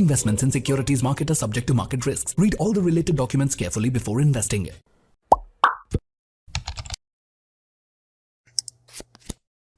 Investments in securities market are subject to market risks. Read all the related documents carefully before investing.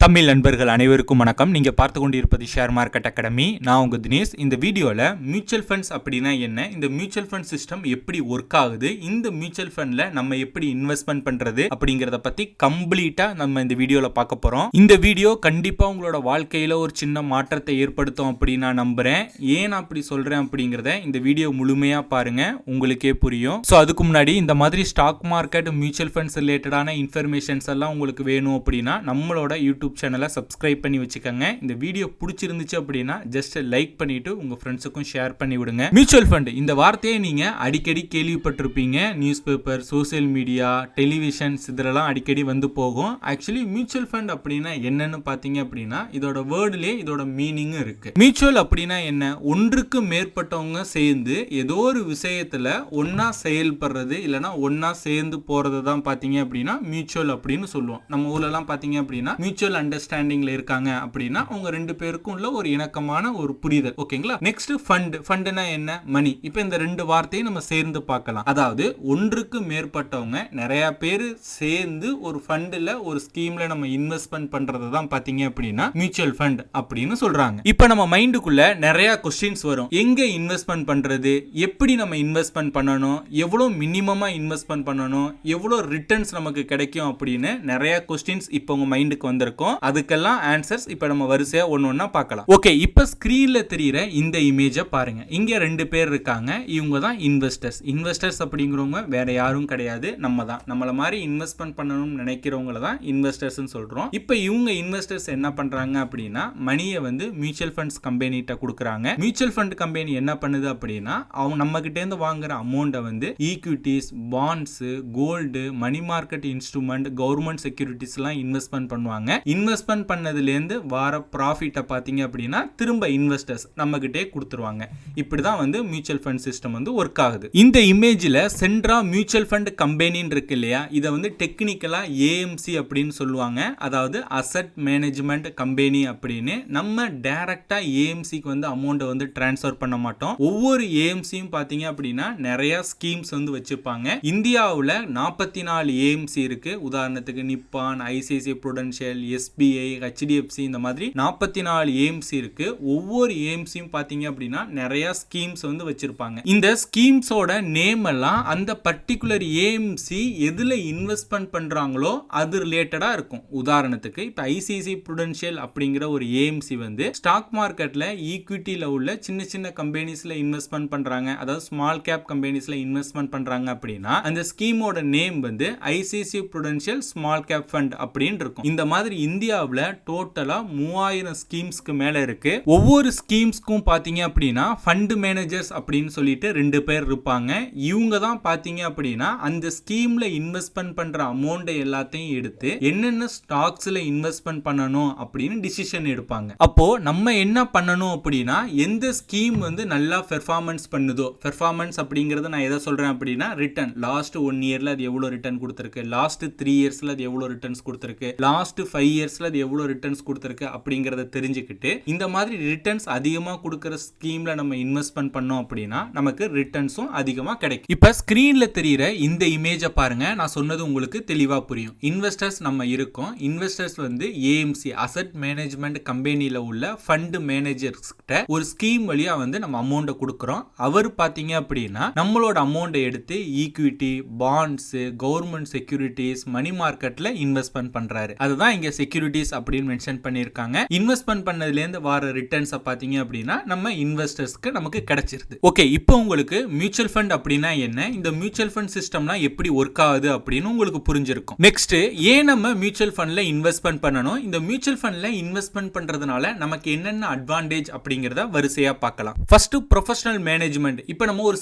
Tamil நண்பர்கள் அனைவருக்கும் வணக்கம். நீங்கள் பார்த்து கொண்டிருப்பது ஷேர் மார்க்கெட் அகாடமி. நான் உங்கள் தினேஷ். இந்த வீடியோவில் மியூச்சுவல் ஃபண்ட்ஸ் அப்படின்னா என்ன, இந்த மியூச்சுவல் ஃபண்ட் சிஸ்டம் எப்படி ஒர்க் ஆகுது, இந்த மியூச்சுவல் ஃபண்டில் நம்ம எப்படி இன்வெஸ்ட்மெண்ட் பண்ணுறது அப்படிங்கிறத பற்றி கம்ப்ளீட்டாக நம்ம இந்த வீடியோவில் பார்க்க போகிறோம். இந்த வீடியோ கண்டிப்பாக உங்களோட வாழ்க்கையில் ஒரு சின்ன மாற்றத்தை ஏற்படுத்தும் அப்படின்னு நான் நம்புகிறேன். ஏன் அப்படி சொல்கிறேன் அப்படிங்கிறத இந்த வீடியோ முழுமையாக பாருங்கள், உங்களுக்கே புரியும். ஸோ அதுக்கு முன்னாடி இந்த மாதிரி ஸ்டாக் மார்க்கெட் மியூச்சுவல் ஃபண்ட்ஸ் ரிலேட்டடான இன்ஃபர்மேஷன்ஸ் எல்லாம் உங்களுக்கு வேணும் அப்படின்னா நம்மளோட யூடியூப் சேனலை சப்ஸ்கிரைப் பண்ணி வச்சுக்கோங்க. இந்த வீடியோ பிடிச்சிருந்துச்சு அப்படின்னா ஜஸ்ட் லைக் பண்ணிட்டு உங்க ஃப்ரெண்ட்ஸுக்கும் ஷேர் பண்ணி விடுங்க. மியூச்சுவல் ஃபண்ட் இந்த வார்த்தையை நீங்க அடிக்கடி கேள்விப்பட்டிருப்பீங்க. News paper, social media, televisions இதெல்லாம் அடிக்கடி வந்து போகும். ஆக்சுவலி மியூச்சுவல் ஃபண்ட் அப்படின்னா என்னன்னு பார்த்தீங்க அப்படின்னா இதோட வேர்டுலேயே இதோட மீனிங்கும் இருக்கு. மியூச்சுவல் அப்படின்னா என்ன, ஒன்றுக்கு மேற்பட்டவங்க சேர்ந்து ஏதோ ஒரு விஷயத்துல ஒன்னா செயல்படுறது இல்லைன்னா ஒன்னா சேர்ந்து போறது தான் பார்த்தீங்க அப்படின்னா மியூச்சுவல் அப்படின்னு சொல்லுவோம். நம்ம ஊர்லலாம் பார்த்தீங்க அப்படின்னா மியூச்சுவல் அண்டர்ஸ்டாண்டிங்ல இருக்காங்க அப்படின்னா அவங்க ரெண்டு பேருக்கும் உள்ள ஒரு இணக்கமான ஒரு புரிதல். ஓகேங்களா. Next fund. ஃபண்ட்னா என்ன, மணி. இப்போ இந்த ரெண்டு வார்த்தையை நம்ம சேர்ந்து பார்க்கலாம். அதாவது ஒன்றுக்கு மேற்பட்டவங்க நிறைய பேர் சேர்ந்து ஒரு ஃபண்ட்ல ஒரு ஸ்கீம்ல நம்ம இன்வெஸ்ட்மெண்ட் பண்றது தான் பாத்தீங்க அப்படின்னா மியூச்சுவல் ஃபண்ட் அப்படின்னு சொல்றாங்க. இப்போ நம்ம மைண்டுக்குள்ள நிறைய கொஸ்டின்ஸ் வரும். எங்க இன்வெஸ்ட்மெண்ட் பண்றது, எப்படி நம்ம இன்வெஸ்ட்மெண்ட் பண்ணணும், எவ்வளவு மினிமமா இன்வெஸ்ட்மெண்ட் பண்ணணும், எவ்வளவு ரிட்டர்ன்ஸ் நமக்கு கிடைக்கும் அப்படின்னு நிறைய கொஸ்டின்ஸ் இப்போ உங்க மைண்டுக்கு வந்திருக்கும். அதுக்கெல்லாம் ஆன்சர்ஸ் இப்ப நம்ம வரிசையா ஒண்ணா பார்க்கலாம். ஓகே, இப்ப ஸ்கிரீன்ல தெரியுற இந்த இமேஜை பாருங்க. இங்க ரெண்டு பேர் இருக்காங்க. இவங்க தான் இன்வெஸ்டர்ஸ். இன்வெஸ்டர்ஸ் அப்படிங்கிறவங்க வேற யாரும் கிடையாது, நம்ம தான். நம்மள மாதிரி இன்வெஸ்ட்மெண்ட் பண்ணணும்னு நினைக்கிறவங்கள தான் இன்வெஸ்டர்ஸ் சொல்றோம். இப்ப இவங்க இன்வெஸ்டர்ஸ் என்ன பண்றாங்க அப்படின்னா மணியை வந்து மியூச்சுவல் ஃபண்ட்ஸ் கம்பெனிட்ட கொடுக்குறாங்க. மியூச்சுவல் ஃபண்ட் கம்பெனி என்ன பண்ணுது அப்படின்னா அவங்க நம்ம கிட்ட இருந்து வாங்குற அமௌண்ட்டை வந்து equities, bonds, gold, money market instrument, government securities எல்லாம் இன்வெஸ்ட்மெண்ட் பண்ணுவாங்க. இன்வெஸ்ட்மெண்ட் பண்ணதுலேருந்து வர ப்ராஃபிட்டை பார்த்தீங்க அப்படின்னா திரும்ப இன்வெஸ்டர்ஸ் நம்ம கிட்டே கொடுத்துருவாங்க. இப்படிதான் வந்து மியூச்சுவல் ஃபண்ட் சிஸ்டம் வந்து ஒர்க் ஆகுது. இந்த இமேஜில் சென்ட்ரா மியூச்சுவல் ஃபண்ட் கம்பெனின்னு இருக்கு இல்லையா, இதை வந்து டெக்னிக்கலா ஏஎம்சி அப்படின்னு சொல்லுவாங்க. அதாவது அசெட் மேனேஜ்மெண்ட் கம்பெனி அப்படின்னு. நம்ம டைரக்டா ஏஎம்சிக்கு வந்து அமௌண்ட்டை வந்து டிரான்ஸ்ஃபர் பண்ண மாட்டோம். ஒவ்வொரு ஏஎம்சியும் பார்த்தீங்க அப்படின்னா நிறைய ஸ்கீம்ஸ் வந்து வச்சிருப்பாங்க. இந்தியாவில் 44 ஏஎம்சி இருக்கு. உதாரணத்துக்கு நிப்பான், ஐசிஐசிஐ ப்ரூடென்ஷியல், SBI, HDFC இந்த மாதிரி 44 ஏஎம்சி இருக்கு. ஒவ்வொரு ஏஎம்சியும் பாத்தீங்க அப்படின்னா நிறைய ஸ்கீம்ஸ் வந்து வச்சிருப்பாங்க. இந்த ஸ்கீம்ஸோட நேம் எல்லாம் அந்த பர்டிகுலர் ஏஎம்சி எதுல இன்வெஸ்ட்மெண்ட் பண்றாங்களோ அது ரிலேட்டடா இருக்கும். உதாரணத்துக்கு இப்ப ஐசிஐசிஐ ப்ரூடென்ஷியல் அப்படிங்கிற ஒரு ஏஎம்சி வந்து ஸ்டாக் மார்க்கெட்ல ஈக்விட்டில உள்ள சின்ன சின்ன கம்பெனிஸ்ல இன்வெஸ்ட்மெண்ட் பண்றாங்க, அதாவது ஸ்மால் கேப் கம்பெனிஸ்ல இன்வெஸ்ட்மெண்ட் பண்றாங்க அப்படின்னா அந்த ஸ்கீமோட நேம் வந்து ICICI Prudential small cap fund அப்படின்னு இருக்கும். இந்த மாதிரி இந்தியாவில் டோட்டலா 3000 ஸ்கீம்ஸ்க்கு மேல இருக்கு. ஒவ்வொரு ஸ்கீம்ஸ்க்கும் பாத்தீங்க அப்படின்னா ஃபண்ட் மேனேஜர்ஸ் அப்படின்னு சொல்லிட்டு 2 பேர் இருப்பாங்க. இவங்க தான் பாத்தீங்க அப்படின்னா அந்த ஸ்கீம்ல இன்வெஸ்ட்மெண்ட் பண்ற அமௌண்ட் எல்லாத்தையும் எடுத்து என்னென்ன ஸ்டாக்ஸ்ல இன்வெஸ்ட்மெண்ட் பண்ணணும் அப்படின்னு டிசிஷன் எடுப்பாங்க. அப்போ நம்ம என்ன பண்ணணும் அப்படின்னா எந்த ஸ்கீம் வந்து நல்லா பெர்ஃபார்மன்ஸ் பண்ணுதோ, பெர்ஃபார்மன்ஸ் அப்படிங்கறது நான் எதை சொல்றேன் அப்படின்னா ரிட்டர்ன். லாஸ்ட் 1 இயர்ல அது எவ்வளவு ரிட்டர்ன் கொடுத்திருக்கு, லாஸ்ட் 3 இயர்ஸ்ல அது எவ்வளவு ரிட்டர்ன்ஸ் கொடுத்திருக்கு, லாஸ்ட் 5 இயர்ஸ்ல அது எவ்வளவு ரிட்டர்ன்ஸ் கொடுத்திருக்கு அப்படிங்கறத தெரிஞ்சுக்கிட்டு இந்த மாதிரி ரிட்டர்ன்ஸ் அதிகமா கொடுக்கிற ஸ்கீம்ல நம்ம இன்வெஸ்ட்மெண்ட் பண்ணோம் அப்படின்னா நமக்கு ரிட்டர்ன்ஸும் அதிகமா கிடைக்கும். இப்ப ஸ்கிரீன்ல தெரியுற இந்த இமேஜை பாருங்க. நான் சொன்னது உங்களுக்கு தெளிவா புரியும். இன்வெஸ்டர்ஸ் நம்ம இருக்கோம். இன்வெஸ்டர்ஸ் வந்து ஏஎம்சி அசெட் மேனேஜ்மெண்ட் கம்பெனில உள்ள ஃபண்ட் மேனேஜர்ஸ் கிட்ட ஒரு ஸ்கீம் வழியா வந்து நம்ம அமௌண்ட்டை கொடுக்கிறோம். அவர் பாத்தீங்க அப்படின்னா நம்மளோட அமௌண்ட்டை எடுத்து ஈக்விட்டி, பாண்ட்ஸ், கவர்மெண்ட் செக்யூரிட்டிஸ், மணி மார்க்கெட்ல இன்வெஸ்ட்மெண்ட் பண்றாரு. அதுதான் இங்க செக்யூரிட்டிஸ் அப்படின்னு மென்ஷன் பண்ணிருக்காங்க. இன்வெஸ்ட்மெண்ட் பண்ணதுல இருந்து வர ரிட்டர்ன்ஸ் பாத்தீங்க அப்படின்னா நம்ம இன்வெஸ்டர்ஸ்க்கு நமக்கு கிடைச்சிருது. ஓகே, இப்போ உங்களுக்கு மியூச்சுவல் ஃபண்ட் அப்படின்னா என்ன, இந்த மியூச்சுவல் ஃபண்ட் சிஸ்டம்லாம் எப்படி ஒர்க் ஆகுது அப்படின்னு உங்களுக்கு புரிஞ்சிருக்கும். நெக்ஸ்ட், ஏன் நம்ம மியூச்சுவல் ஃபண்ட்ல இன்வெஸ்ட்மெண்ட் பண்ணணும், இந்த மியூச்சுவல் ஃபண்ட்ல இன்வெஸ்ட்மெண்ட் பண்றதுனால நமக்கு என்னென்ன அட்வான்டேஜ் அப்படிங்கறத வரிசையா பார்க்கலாம். First, professional management. இப்போ நம்ம ஒரு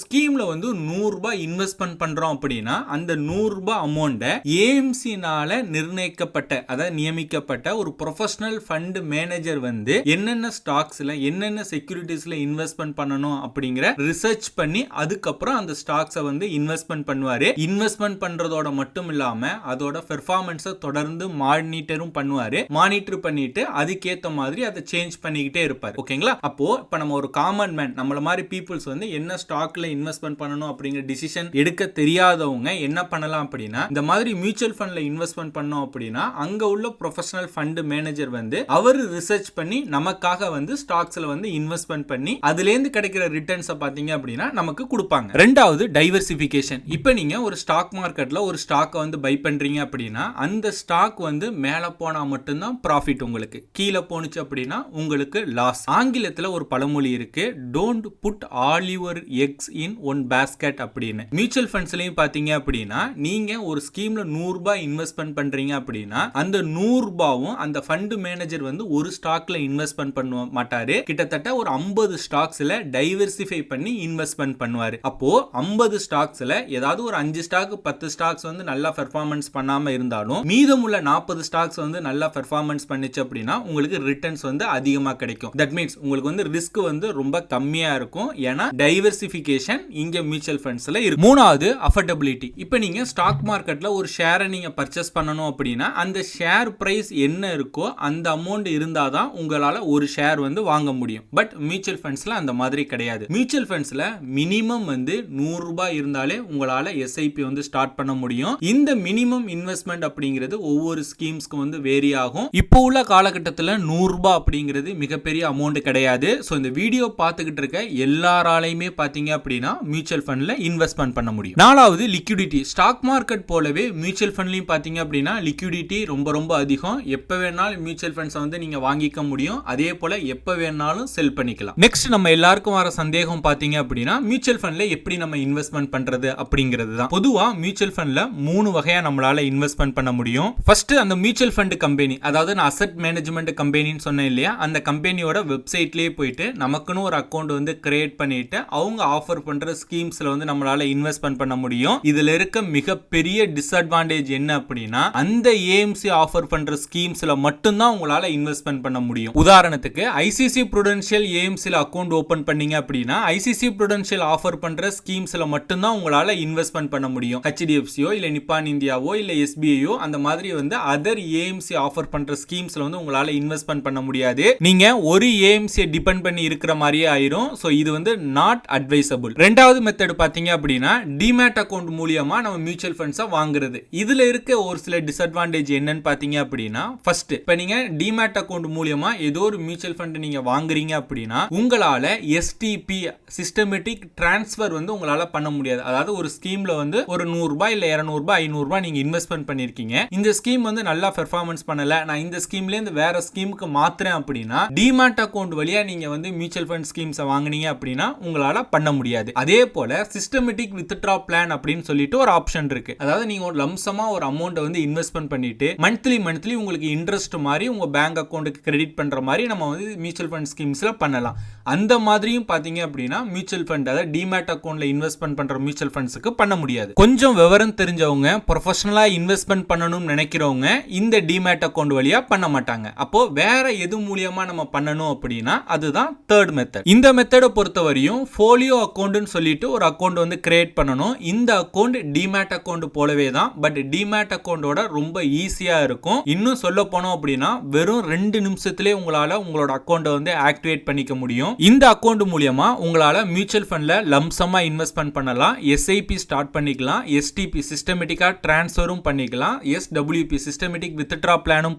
ஸ்கீம்ல வந்து 100 ரூபாய் இன்வெஸ்ட்மெண்ட் பண்றோம் அப்படின்னா அந்த 100 ரூபாய் அமௌண்ட்டை ஏஎம்சினால நிர்ணயிக்கப்பட்ட, அதாவது நியமிக்கப்பட்ட சம்பந்தப்பட்ட ஒரு ப்ரொஃபஷனல் ஃபண்ட் மேனேஜர் வந்து என்னென்ன ஸ்டாக்ஸ்ல என்னென்ன செக்யூரிட்டிஸ்ல இன்வெஸ்ட்மெண்ட் பண்ணணும் அப்படிங்கிற ரிசர்ச் பண்ணி அதுக்கப்புறம் அந்த ஸ்டாக்ஸை வந்து இன்வெஸ்ட்மெண்ட் பண்ணுவாரு. இன்வெஸ்ட்மெண்ட் பண்றதோட மட்டும் இல்லாம அதோட பெர்ஃபார்மன்ஸை தொடர்ந்து மானிட்டரும் பண்ணுவாரு. மானிட்டர் பண்ணிட்டு அதுக்கேத்த மாதிரி அதை சேஞ்ச் பண்ணிக்கிட்டே இருப்பாரு. ஓகேங்களா? அப்போ இப்ப நம்ம ஒரு காமன் மேன் நம்மள மாதிரி பீப்புள்ஸ் வந்து என்ன ஸ்டாக்ல இன்வெஸ்ட்மெண்ட் பண்ணணும் அப்படிங்கிற டிசிஷன் எடுக்க தெரியாதவங்க என்ன பண்ணலாம் அப்படின்னா, இந்த மாதிரி மியூச்சுவல் ஃபண்ட்ல இன்வெஸ்ட்மெண்ட் பண்ணோம் அப்படின்னா அங்க உள்ள ப்ரொஃபஷனல் ஃபண்ட் மேனேஜர் வந்து அவர் ரிசர்ச் பண்ணி நமக்காக வந்து ஸ்டாக்ஸ்ல வந்து இன்வெஸ்ட்மெண்ட் பண்ணி அதுல இருந்து கிடைக்கிற ரிட்டர்ன்ஸ் பாத்தீங்க அப்படின்னா நமக்கு கொடுப்பாங்க. ரெண்டாவது டைவர்சிஃபிகேஷன். இப்போ நீங்க ஒரு ஸ்டாக் மார்க்கெட்ல ஒரு ஸ்டாக்கை வந்து பை பண்றீங்க அப்படின்னா அந்த ஸ்டாக் வந்து மேல போனா மட்டும்தான் ப்ராஃபிட், உங்களுக்கு கீழே போனுச்சு அப்படின்னா உங்களுக்கு லாஸ். ஆங்கிலத்துல ஒரு பழமொழி இருக்கு, don't put all your eggs in one basket அப்படின்னு. மியூச்சுவல் ஃபண்ட்ஸ்லயும் பாத்தீங்க அப்படின்னா நீங்க ஒரு ஸ்கீம்ல 100 ரூபாய் இன்வெஸ்ட்மெண்ட் பண்றீங்க அப்படின்னா அந்த 100 ரூபாயும் அந்த ஃபண்ட் மேனேஜர் வந்து ஒரு ஸ்டாக்ல இன்வெஸ்ட்மெண்ட் பண்ண மாட்டாரு. கிட்டத்தட்ட ஒரு 50 ஸ்டாக்ஸ்ல டைவர்சிஃபை பண்ணி இன்வெஸ்ட்மெண்ட் பண்ணுவாரு. அப்போ 50 ஸ்டாக்ஸ்ல ஏதாவது ஒரு 5 ஸ்டாக் 10 ஸ்டாக்ஸ் வந்து நல்லா பெர்ஃபார்மன்ஸ் பண்ணாம இருந்தாலும் மீதமுள்ள 40 ஸ்டாக்ஸ் வந்து நல்லா பெர்ஃபார்மன்ஸ் பண்ணிச்சு அப்படின்னா உங்களுக்கு ரிட்டர்ன்ஸ் வந்து அதிகமா கிடைக்கும். தட் மீன்ஸ் உங்களுக்கு வந்து ரிஸ்க் வந்து ரொம்ப கம்மியா இருக்கும். ஏன்னா டைவர்சிஃபிகேஷன் இங்க மியூச்சுவல் ஃபண்ட்ஸ்ல இருக்கு. மூணாவது அஃபோர்டபிலிட்டி. இப்போ நீங்க ஸ்டாக் மார்க்கெட்ல ஒரு ஷேரை நீங்க பர்ச்சேஸ் பண்ணணும் அப்படின்னா அந்த ஷேர் பிரைஸ் என்ன இருக்கோ அந்த அமௌண்ட் இருந்தாதான் உங்களால ஒரு ஷேர் வந்து வாங்க முடியும். பட் மியூச்சுவல் ஃபண்ட்ஸ்ல அந்த மாதிரி கிடையாது. மியூச்சுவல் ஃபண்ட்ஸ்ல மினிமம் வந்து 100 ரூபாய் இருந்தாலே உங்களால எஸ்ஐபி வந்து ஸ்டார்ட் பண்ண முடியும். இந்த மினிமம் இன்வெஸ்ட்மெண்ட் அப்படிங்கிறது ஒவ்வொரு ஸ்கீம்ஸ்க்கு வந்து வேரி ஆகும். இப்போ உள்ள காலகட்டத்தில் 100 ரூபாய் அப்படிங்கிறது மிகப்பெரிய அமௌண்ட் கிடையாது. ஸோ இந்த வீடியோ பார்த்துக்கிட்டு இருக்க எல்லாராலையுமே பார்த்தீங்க அப்படின்னா மியூச்சுவல் ஃபண்ட்ல இன்வெஸ்ட்மெண்ட் பண்ண முடியும். நாலாவது லிக்விடிட்டி. ஸ்டாக் மார்க்கெட் போலவே மியூச்சுவல் ஃபண்ட்லையும் பார்த்தீங்க அப்படின்னா லிக்விடிட்டி ரொம்ப ரொம்ப அதிகம். எப்போ வேணாலும் மியூச்சுவல் ஃபண்ட்ஸை வந்து நீங்க வாங்கிக்க முடியும். அதே போல எப்போ வேணாலும் செல் பண்ணிக்கலாம். நெக்ஸ்ட் நம்ம எல்லாருக்கும் வர சந்தேகம் பார்த்தீங்க அப்படின்னா மியூச்சுவல் ஃபண்ட்ல எப்படி நம்ம இன்வெஸ்ட்மெண்ட் பண்றது அப்படிங்கிறது தான். பொதுவா மியூச்சுவல் ஃபண்ட்ல 3 வகையா நம்மளால இன்வெஸ்ட்மெண்ட் பண்ண முடியும். ஃபர்ஸ்ட் அந்த மியூச்சுவல் ஃபண்ட் கம்பெனி, அதாவது நான் அசெட் மேனேஜ்மெண்ட் கம்பெனின்னு சொன்னேன் இல்லையா, அந்த கம்பெனியோட வெப்சைட்லயே போயிட்டு நமக்குன்னு ஒரு அக்கௌண்ட் வந்து கிரியேட் பண்ணிட்டு அவங்க ஆஃபர் பண்ற ஸ்கீம்ஸ்ல வந்து நம்மளால இன்வெஸ்ட்மெண்ட் பண்ண முடியும். இதுல இருக்க மிகப்பெரிய டிஸ்அட்வான்டேஜ் என்ன அப்படின்னா அந்த ஏஎம்சி ஆஃபர் பண்ற ஸ்கீம்ஸ்ல மட்டும்தான் உங்களால இன்வெஸ்ட்மெண்ட் பண்ண முடியும். உதாரணத்துக்கு ஐசிசி புரூடென்ஷியல் ஏஎம்சில அக்கௌண்ட் ஓபன் பண்ணீங்க அப்படின்னா ஐசிசி புரூடென்ஷியல் ஆஃபர் பண்ற ஸ்கீம்ஸ்ல மட்டும்தான் உங்களால இன்வெஸ்ட்மெண்ட் பண்ண முடியும். HDFCயோ இல்ல நிப்பான் இந்தியாவோ இல்ல SBIயோ அந்த மாதிரி வந்து அதர் ஏஎம்சி ஆஃபர் பண்ற ஸ்கீம்ஸ்ல வந்து உங்களால இன்வெஸ்ட்மெண்ட் பண்ண முடியாது. நீங்க ஒரு ஏஎம்சியை டிபெண்ட் பண்ணி இருக்கிற மாதிரியே ஆயிரும். சோ இது வந்து நாட் அட்வைசபிள். ரெண்டாவது மெத்தட் பாத்தீங்க அப்படின்னா டிமேட் அக்கௌண்ட் மூலமா நம்ம மியூச்சுவல் ஃபண்ட்ஸை வாங்குறது. இதுல இருக்க ஒரு சில டிஸ்அட்வான்டேஜ் என்னன்னு பாத்தீங்க அப்படின்னா, ஃபர்ஸ்ட் இப்ப நீங்க டிமேட் அக்கௌண்ட் மூலமா ஏதோ ஒரு மியூச்சுவல் ஃபண்ட் நீங்க வாங்குறீங்க அப்படின்னா உங்களால STP சிஸ்டமேட்டிக் டிரான்ஸ்ஃபர் வந்து உங்களால பண்ண முடியாது. அதாவது ஒரு ஸ்கீம்ல வந்து ஒரு 100 ரூபாய் இல்ல 200 ரூபாய் 500 ரூபாய் நீங்க இன்வெஸ்ட்மெண்ட் பண்ணிருக்கீங்க. இந்த ஸ்கீம் வந்து நல்லா பெர்ஃபார்மன்ஸ் பண்ணல, நான் இந்த ஸ்கீம்ல இருந்து வேற ஸ்கீமுக்கு மாத்துறேன் அப்படின்னா டிமேட் அக்கௌண்ட் வழியா நீங்க வந்து மியூச்சுவல் ஃபண்ட் ஸ்கீம்ஸ் வாங்குனீங்க அப்படின்னா உங்களால பண்ண முடியாது. அதே போல சிஸ்டமேட்டிக் வித்ட்ரா பிளான் அப்படின்னு சொல்லிட்டு ஒரு ஆப்ஷன் இருக்கு. அதாவது நீங்க ஒரு லம்சமா ஒரு அமௌண்ட் வந்து இன்வெஸ்ட்மெண்ட் பண்ணிட்டு மந்த்லி உங்களுக்கு இன்ட்ரெஸ்ட் மாதிரி உங்க பேங்க் அக்கௌண்ட்டுக்கு கிரெடிட் பண்ற மாதிரி நம்ம வந்து மியூச்சுவல் ஃபண்ட் ஸ்கீம்ஸ்ல பண்ணலாம். அந்த மாதிரியும் பாத்தீங்க அப்படின்னா மியூச்சுவல் ஃபண்ட், அதாவது டிமேட் அக்கௌண்ட்ல இன்வெஸ்ட்மெண்ட் பண்ற மியூச்சுவல் ஃபண்ட்ஸ்க்கு பண்ண முடியாது. கொஞ்சம் விவரம் தெரிஞ்சவங்க ப்ரொஃபஷனலா இன்வெஸ்ட்மெண்ட் பண்ணணும்னு நினைக்கிறவங்க இந்த டிமேட் அக்கௌண்ட் வழியா பண்ண மாட்டாங்க. அப்போ வேற எது மூலமா நம்ம பண்ணணும் அப்படின்னா அதுதான் தேர்ட் மெத்தட். இந்த மெத்தடை பொறுத்தவரையும் ஃபோலியோ அக்கௌண்ட்னு சொல்லிட்டு ஒரு அக்கௌண்ட் வந்து கிரியேட் பண்ணணும். இந்த அக்கௌண்ட் டிமேட் அக்கௌண்ட் போலவே தான், பட் டிமேட் அக்கௌண்டோட ரொம்ப ஈஸியா இருக்கும். இன்னும் சொல்ல போனோம் அப்படின்னா வெறும் 2 நிமிஷத்திலே உங்களால உங்களோட அக்கௌண்ட்டை வந்து ஆக்டிவேட் பண்ணிக்க முடியும். இந்த அக்கௌண்ட் மூலமா உங்களால மியூச்சுவல் ஃபண்ட்ல லம்சமா இன்வெஸ்ட்மெண்ட் பண்ணலாம், SIP ஸ்டார்ட் பண்ணிக்கலாம், STP சிஸ்டமேட்டிக்கா டிரான்ஸ்ஃபரும் பண்ணிக்கலாம், SWP சிஸ்டமேட்டிக் வித்ட்ரா பிளானும்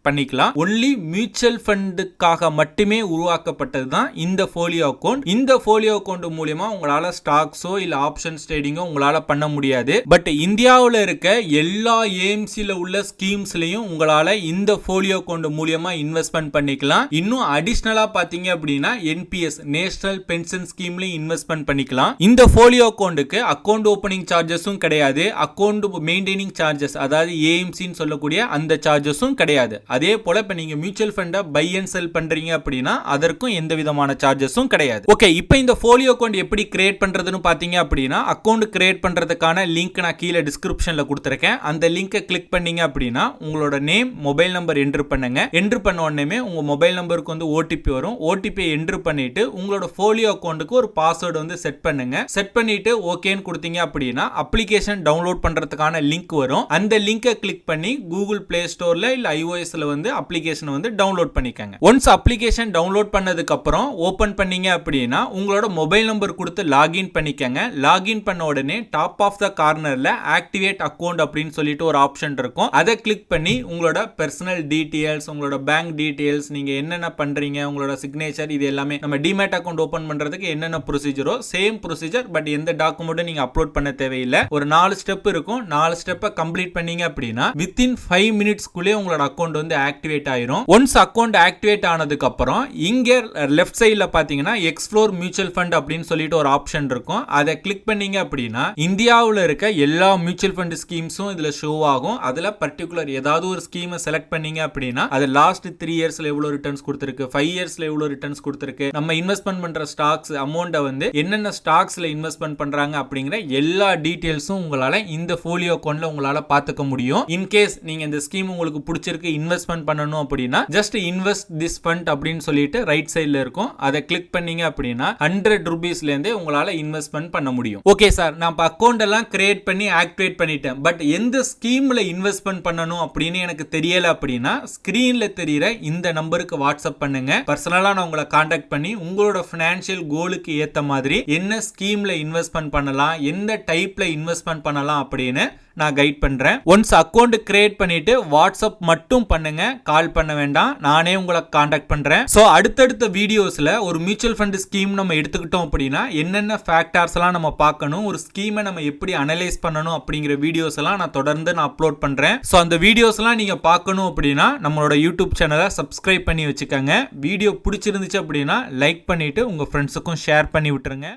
பண்ணிக்கலாம். ஒன்லி மியூச்சுவல் ஃபண்டுக்காக மட்டுமே உருவாக்கப்பட்டது தான் இந்த ஃபோலியோ அக்கௌண்ட். இந்த ஃபோலியோ அக்கௌண்ட் மூலமா உங்களால ஸ்டாக்ஸோ இல்ல ஆப்ஷன்ஸ் ட்ரேடிங்கோ உங்களால பண்ண முடியாது. பட் இந்தியாவில் இருக்க எல்லா ஏஎம்சில உள்ள ஸ்கீம்ஸ்லயும் உங்களால இந்த ஃபோலியோ அக்கௌண்ட் மூலமா இன்வெஸ்ட்மெண்ட் பண்ணிக்கலாம். இன்னும் அடிஷனலா பாத்தீங்க அப்படின்னா NPS நேஷனல் பென்ஷன் ஸ்கீம்லயும் இன்வெஸ்ட்மெண்ட் பண்ணிக்கலாம். இந்த ஃபோலியோ அக்கௌண்ட்டுக்கு அக்கௌண்ட் ஓபனிங் சார்ஜஸும் கிடையாது, அக்கௌண்ட் மெயின்டைனிங் சார்ஜஸ் அதாவது ஏஎம்சின்னு சொல்லக்கூடிய அந்த சார்ஜஸும் கிடையாது. அதே போல இப்ப நீங்க மியூச்சுவல் ஃபண்டை பை அண்ட் செல் பண்றீங்க அப்படின்னா அதற்கும் எந்த விதமான சார்ஜஸும் கிடையாது. ஓகே, இப்போ இந்த ஃபோலியோ அக்கௌண்ட் எப்படி கிரியேட் பண்றதுன்னு பாத்தீங்க அப்படின்னா அக்கௌண்ட் கிரியேட் பண்றதுக்கான லிங்க் நான் கீழே டிஸ்கிரிப்ஷன்ல கொடுத்திருக்கேன். அந்த லிங்கை கிளிக் பண்ணீங்க அப்படின்னா உங்களோட நேம், மொபைல் நம்பர் என்ட்ரு பண்ணுங்க. என்ட்ரு பண்ண உடனே உங்க மொபைல் நம்பருக்கு வந்து ஓடிபி வரும். ஓடிபி என்ட்ரு பண்ணிட்டு உங்களோட ஃபோலியோ அக்கௌண்ட்டுக்கு ஒரு பாஸ்வேர்டு வந்து செட் பண்ணுங்க. செட் பண்ணிட்டு ஓகேன்னு கொடுத்தீங்க அப்படின்னா அப்ளிகேஷன் டவுன்லோட் பண்றதுக்கான லிங்க் வரும். அந்த லிங்கை கிளிக் பண்ணி கூகுள் பிளே ஸ்டோர்ல இல்ல iOSல வந்து அப்ளிகேஷன் வந்து டவுன்லோட் பண்ணிக்கங்க. ஒன்ஸ் அப்ளிகேஷன் டவுன்லோட் பண்ணதுக்கு அப்புறம் ஓபன் பண்ணீங்க அப்படின்னா உங்களோட மொபைல் நம்பர் கொடுத்து லாகின் பண்ணிக்கங்க. லாகின் பண்ண உடனே டாப் ஆஃப் த கார்னர்ல ஆக்டிவேட் அக்கௌண்ட் அப்படின்னு சொல்லிட்டு ஒரு ஆப்ஷன் இருக்கும். அதை கிளிக் பண்ணி உங்களோட பர்சனல் டீடைல்ஸ், உங்களோட பேங்க் டீடைல்ஸ், நீங்க என்னென்ன பண்றீங்க, உங்களோட சிக்னேச்சர், இது எல்லாமே நம்ம டிமேட் அக்கௌண்ட் ஓபன் பண்றதுக்கு என்னென்ன ப்ரொசீஜரோ சேம் ப்ரொசீஜர். பட் எந்த டாக்குமெண்ட்டும் நீங்க அப்லோட் பண்ண தேவையில்லை. ஒரு 4 ஸ்டெப் இருக்கும். 4 ஸ்டெப்பை கம்ப்ளீட் பண்ணீங்க அப்படின்னா வித்தின் 5 மினிட்ஸ்க்குள்ளே உங்களோட அக்கௌண்ட் வந்து ஆக்டிவேட் ஆயிரும். ஒன்ஸ் அக்கௌண்ட் ஆக்டிவேட் ஆனதுக்கு அப்புறம் இங்க லெஃப்ட் சைடுல பாத்தீங்கன்னா எக்ஸ்ப்ளோர் மியூச்சுவல் ஃபண்ட் அப்படின்னு சொல்லிட்டு ஒரு ஆப்ஷன் இருக்கும். அதை கிளிக் பண்ணீங்க அப்படின்னா இந்தியாவில் இருக்க எல்லா மியூச்சுவல் ஃபண்ட் ஸ்கீம்ஸும் இதுல ஷோ ஆகும். அதுல பர்டிகுலர் ஏதாவது ஒரு ஸ்கீமை செலக்ட் பண்ணீங்க அப்படின்னா அது லாஸ்ட் 3 இயர்ஸ்ல எவ்வளவு ரிட்டர்ன்ஸ் கொடுத்திருக்கு, 5 இயர்ஸ்ல எவ்வளவு ரிட்டர்ன்ஸ் கொடுத்திருக்கு, நம்ம இன்வெஸ்ட்மெண்ட் பண்ற ஸ்டாக்ஸ் அமௌண்ட்டை வந்து என்னென்ன ஸ்டாக்ஸ்ல இன்வெஸ்ட்மெண்ட் பண்றாங்க அப்படிங்கிற எல்லா டீடைல்ஸும் உங்களால இந்த ஃபோலியோ அக்கௌண்ட்ல உங்களால பார்த்துக்க முடியும். இன்கேஸ் நீங்க இந்த ஸ்கீம் உங்களுக்கு பிடிச்சிருக்கு, இன்வெஸ்ட்மெண்ட் பண்ணணும் அப்படின்னா ஜஸ்ட் இன்வெஸ்ட் திஸ் ஃபண்ட் அப்படின்னு சொல்லிட்டு ரைட் சைடுல இருக்கும். அதை கிளிக் பண்ணீங்க அப்படின்னா 100 ரூபீஸ்ல இருந்தே உங்களால இன்வெஸ்ட்மெண்ட் பண்ண முடியும். ஓகே சார், நான் அக்கௌண்ட் எல்லாம் கிரியேட் பண்ணி ஆக்டிவேட் பண்ணிட்டேன். பட் எந்த ஸ்கீம்ல இன்வெஸ்ட்மெண்ட் பண்ணணும் அப்படின்னு எனக்கு தெரியல அப்படின்னா ஸ்கிரீன்ல தெரியுற இந்த நம்பருக்கு வாட்ஸ்அப் பண்ணுங்க. பர்சனலா நான் உங்களை கான்டாக்ட் பண்ணி உங்களோட ஃபைனான்சியல் கோலுக்கு ஏத்த மாதிரி என்ன ஸ்கீம்ல இன்வெஸ்ட்மெண்ட் பண்ணலாம், எந்த டைப்ல இன்வெஸ்ட்மெண்ட் பண்ணலாம் அப்படின்னு நான் கைட் பண்றேன். ஒன்ஸ் அக்கௌண்ட் கிரியேட் பண்ணிட்டு வாட்ஸ்அப் மட்டும் பண்ணுங்க, கால் பண்ண வேண்டாம். நானே உங்களை கான்டாக்ட் பண்றேன். சோ அடுத்தடுத்த வீடியோஸ்ல ஒரு மியூச்சுவல் ஃபண்ட் ஸ்கீம் நம்ம எடுத்துக்கிட்டோம் அப்படின்னா என்னென்ன ஃபேக்டர்ஸ் எல்லாம் நம்ம பார்க்கணும், ஒரு ஸ்கீமை நம்ம எப்படி அனலைஸ் பண்ணணும் அப்படிங்கிற வீடியோஸ் எல்லாம் நான் தொடர்ந்து அப்லோட் பண்றேன். சோ அந்த வீடியோஸ் எல்லாம் நீங்க பார்க்கணும் அப்படின்னா நம்மளோட யூடியூப் சேனலை சப்ஸ்கிரைப் பண்ணி வச்சுக்கோங்க. வீடியோ பிடிச்சிருந்துச்சு அப்படின்னா லைக் பண்ணிட்டு உங்க ஃப்ரெண்ட்ஸுக்கும் ஷேர் பண்ணி விட்டுருங்க.